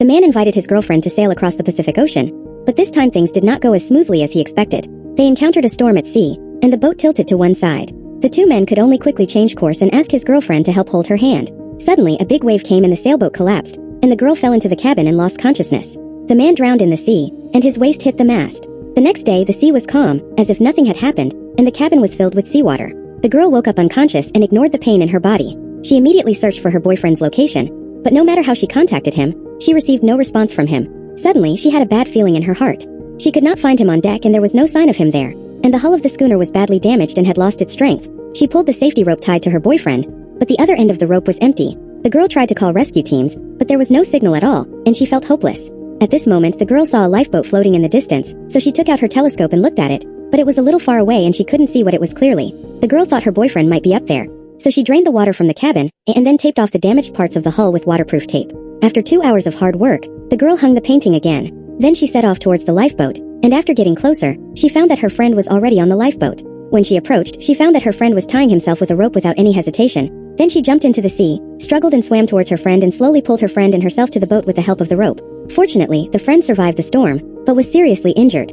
The man invited his girlfriend to sail across the Pacific Ocean, but this time things did not go as smoothly as he expected. They encountered a storm at sea, and the boat tilted to one side. The two men could only quickly change course and ask his girlfriend to help hold her hand. Suddenly, a big wave came and the sailboat collapsed, and the girl fell into the cabin and lost consciousness. The man drowned in the sea, and his waist hit the mast. The next day, the sea was calm, as if nothing had happened, and the cabin was filled with seawater. The girl woke up unconscious and ignored the pain in her body. She immediately searched for her boyfriend's location, but no matter how she contacted him, she received no response from him. Suddenly, she had a bad feeling in her heart. She could not find him on deck and there was no sign of him there, and the hull of the schooner was badly damaged and had lost its strength. She pulled the safety rope tied to her boyfriend, but the other end of the rope was empty. The girl tried to call rescue teams, but there was no signal at all, and she felt hopeless. At this moment, the girl saw a lifeboat floating in the distance, so she took out her telescope and looked at it, but it was a little far away and she couldn't see what it was clearly. The girl thought her boyfriend might be up there, so she drained the water from the cabin, and then taped off the damaged parts of the hull with waterproof tape. After 2 hours of hard work, the girl hung the painting again. Then she set off towards the lifeboat, and after getting closer, she found that her friend was already on the lifeboat. When she approached, she found that her friend was tying himself with a rope without any hesitation. Then she jumped into the sea, struggled and swam towards her friend and slowly pulled her friend and herself to the boat with the help of the rope. Fortunately, the friend survived the storm, but was seriously injured.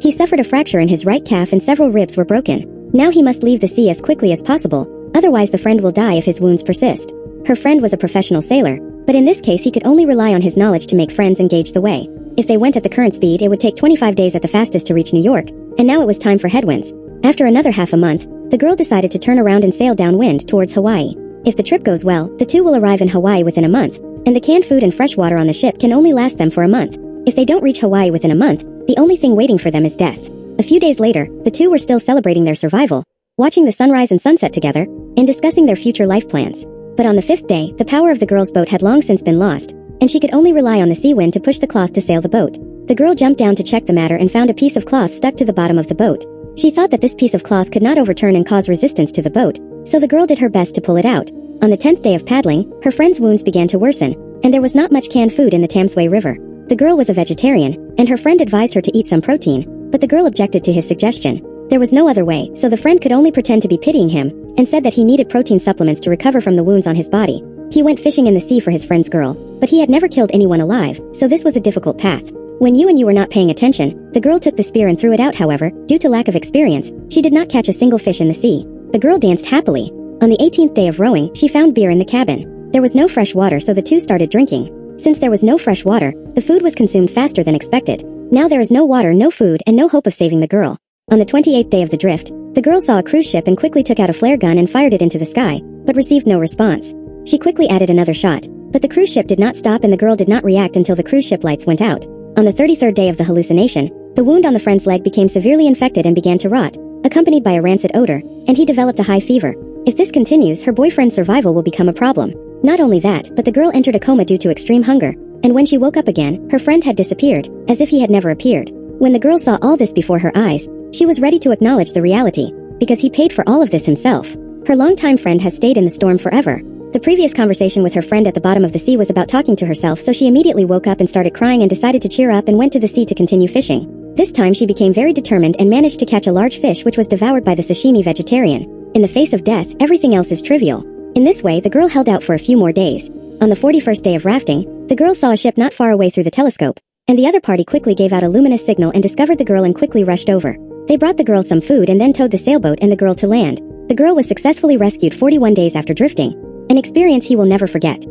He suffered a fracture in his right calf and several ribs were broken. Now he must leave the sea as quickly as possible, otherwise the friend will die if his wounds persist. Her friend was a professional sailor, but in this case he could only rely on his knowledge to make friends and gauge the way. If they went at the current speed, it would take 25 days at the fastest to reach New York, and now it was time for headwinds. After another half a month, the girl decided to turn around and sail downwind towards Hawaii. If the trip goes well, the two will arrive in Hawaii within a month, and the canned food and fresh water on the ship can only last them for a month. If they don't reach Hawaii within a month, the only thing waiting for them is death. A few days later, the two were still celebrating their survival, watching the sunrise and sunset together, and discussing their future life plans. But on the fifth day, the power of the girl's boat had long since been lost, and she could only rely on the sea wind to push the cloth to sail the boat. The girl jumped down to check the matter and found a piece of cloth stuck to the bottom of the boat. She thought that this piece of cloth could not overturn and cause resistance to the boat, so the girl did her best to pull it out. On the 10th day of paddling, her friend's wounds began to worsen, and there was not much canned food in the Tamsui River. The girl was a vegetarian, and her friend advised her to eat some protein, but the girl objected to his suggestion. There was no other way, so the friend could only pretend to be pitying him, and said that he needed protein supplements to recover from the wounds on his body. He went fishing in the sea for his friend's girl, but he had never killed anyone alive, so this was a difficult path. When you were not paying attention, the girl took the spear and threw it out. However, due to lack of experience, she did not catch a single fish in the sea. The girl danced happily. On the 18th day of rowing, she found beer in the cabin. There was no fresh water, so the two started drinking. Since there was no fresh water, the food was consumed faster than expected. Now there is no water, no food, and no hope of saving the girl. On the 28th day of the drift, the girl saw a cruise ship and quickly took out a flare gun and fired it into the sky, but received no response. She quickly added another shot, but the cruise ship did not stop and the girl did not react until the cruise ship lights went out. On the 33rd day of the hallucination, the wound on the friend's leg became severely infected and began to rot, accompanied by a rancid odor, and he developed a high fever. If this continues, her boyfriend's survival will become a problem. Not only that, but the girl entered a coma due to extreme hunger, and when she woke up again, her friend had disappeared, as if he had never appeared. When the girl saw all this before her eyes, she was ready to acknowledge the reality, because he paid for all of this himself. Her longtime friend has stayed in the storm forever. The previous conversation with her friend at the bottom of the sea was about talking to herself, so she immediately woke up and started crying and decided to cheer up and went to the sea to continue fishing. This time she became very determined and managed to catch a large fish which was devoured by the sashimi vegetarian. In the face of death, everything else is trivial. In this way, the girl held out for a few more days. On the 41st day of rafting, the girl saw a ship not far away through the telescope, and the other party quickly gave out a luminous signal and discovered the girl and quickly rushed over. They brought the girl some food and then towed the sailboat and the girl to land. The girl was successfully rescued 41 days after drifting, an experience he will never forget.